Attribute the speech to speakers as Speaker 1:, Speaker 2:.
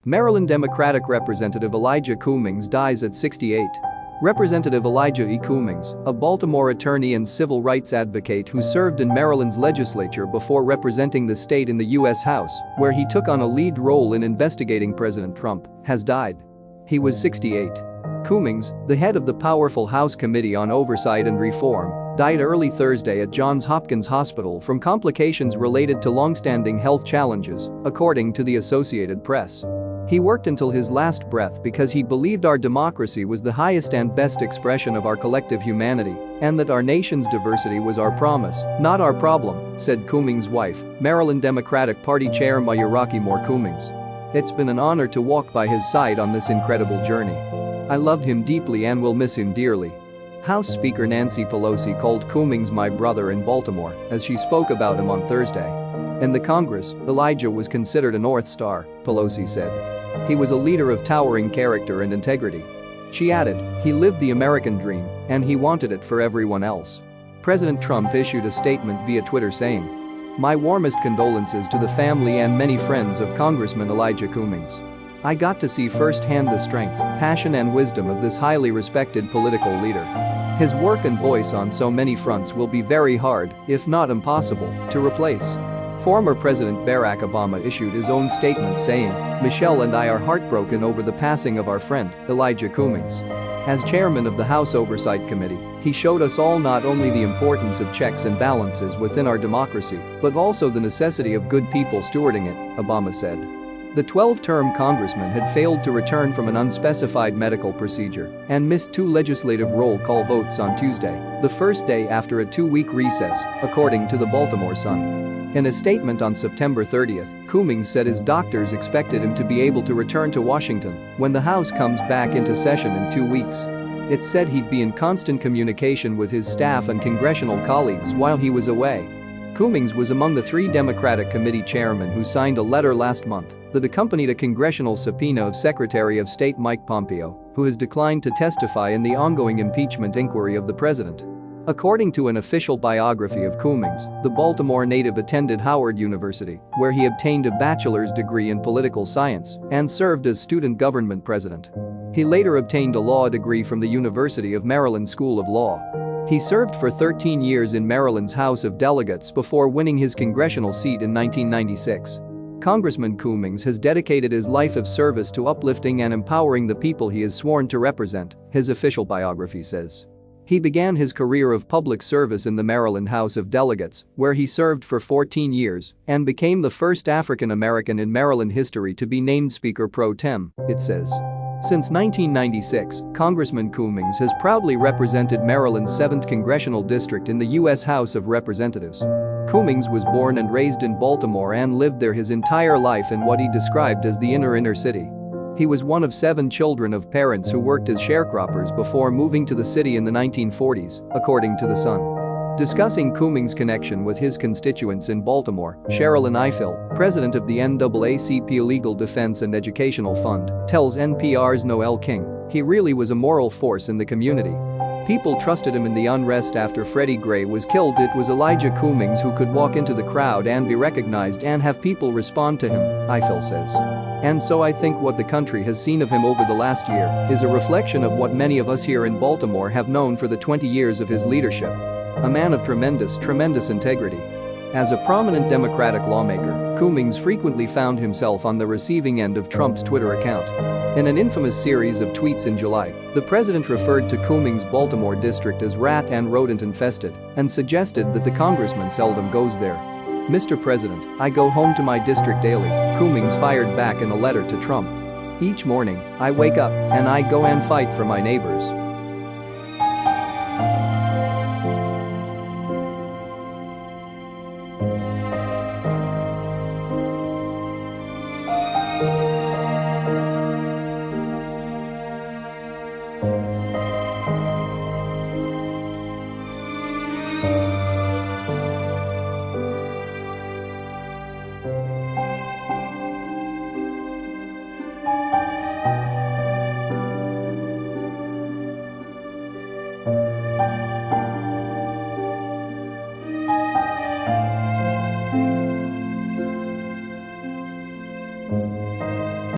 Speaker 1: Maryland Democratic Representative Elijah Cummings dies at 68. Representative Elijah E. Cummings, a Baltimore attorney and civil rights advocate who served in Maryland's legislature before representing the state in the U.S. House, where he took on a lead role in investigating President Trump, has died. He was 68. Cummings, the head of the powerful House Committee on Oversight and Reform, died early Thursday at Johns Hopkins Hospital from complications related to longstanding health challenges, according to the Associated Press. He worked until his last breath because he believed our democracy was the highest and best expression of our collective humanity, and that our nation's diversity was our promise, not our problem, said Cummings' wife, Maryland Democratic Party Chair Mayor Rockeymoore Cummings. It's been an honor to walk by his side on this incredible journey. I loved him deeply and will miss him dearly. House Speaker Nancy Pelosi called Cummings my brother in Baltimore as she spoke about him on Thursday. In the Congress, Elijah was considered a North Star, Pelosi said. He was a leader of towering character and integrity. She added, he lived the American dream, and he wanted it for everyone else. President Trump issued a statement via Twitter saying, "My warmest condolences to the family and many friends of Congressman Elijah Cummings. I got to see firsthand the strength, passion and wisdom of this highly respected political leader. His work and voice on so many fronts will be very hard, if not impossible, to replace." Former President Barack Obama issued his own statement saying, "Michelle and I are heartbroken over the passing of our friend, Elijah Cummings. As chairman of the House Oversight Committee, he showed us all not only the importance of checks and balances within our democracy, but also the necessity of good people stewarding it," Obama said. The 12-term congressman had failed to return from an unspecified medical procedure and missed 2 legislative roll call votes on Tuesday, the first day after a 2-week recess, according to the Baltimore Sun. In a statement on September 30, Cummings said his doctors expected him to be able to return to Washington when the House comes back into session in 2 weeks. It said he'd be in constant communication with his staff and congressional colleagues while he was away. Cummings was among the 3 Democratic committee chairmen who signed a letter last month that accompanied a congressional subpoena of Secretary of State Mike Pompeo, who has declined to testify in the ongoing impeachment inquiry of the president. According to an official biography of Cummings, the Baltimore native attended Howard University, where he obtained a bachelor's degree in political science and served as student government president. He later obtained a law degree from the University of Maryland School of Law. He served for 13 years in Maryland's House of Delegates before winning his congressional seat in 1996. Congressman Cummings has dedicated his life of service to uplifting and empowering the people he is sworn to represent, his official biography says. He began his career of public service in the Maryland House of Delegates, where he served for 14 years and became the first African American in Maryland history to be named Speaker pro tem, it says. Since 1996, Congressman Cummings has proudly represented Maryland's 7th congressional district in the U.S. House of Representatives. Cummings was born and raised in Baltimore and lived there his entire life in what he described as the inner city. He was one of 7 children of parents who worked as sharecroppers before moving to the city in the 1940s, according to The Sun. Discussing Cummings' connection with his constituents in Baltimore, Sherilyn Ifill, president of the NAACP Legal Defense and Educational Fund, tells NPR's Noel King, "He really was a moral force in the community. People trusted him in the unrest after Freddie Gray was killed. It was Elijah Cummings who could walk into the crowd and be recognized and have people respond to him," Ifill says. "And so I think what the country has seen of him over the last year is a reflection of what many of us here in Baltimore have known for the 20 years of his leadership. A man of tremendous integrity." As a prominent Democratic lawmaker, Cummings frequently found himself on the receiving end of Trump's Twitter account. In an infamous series of tweets in July, the president referred to Cummings' Baltimore district as rat and rodent infested and suggested that the congressman seldom goes there. "Mr. President, I go home to my district daily," Cummings fired back in a letter to Trump. "Each morning, I wake up and I go and fight for my neighbors.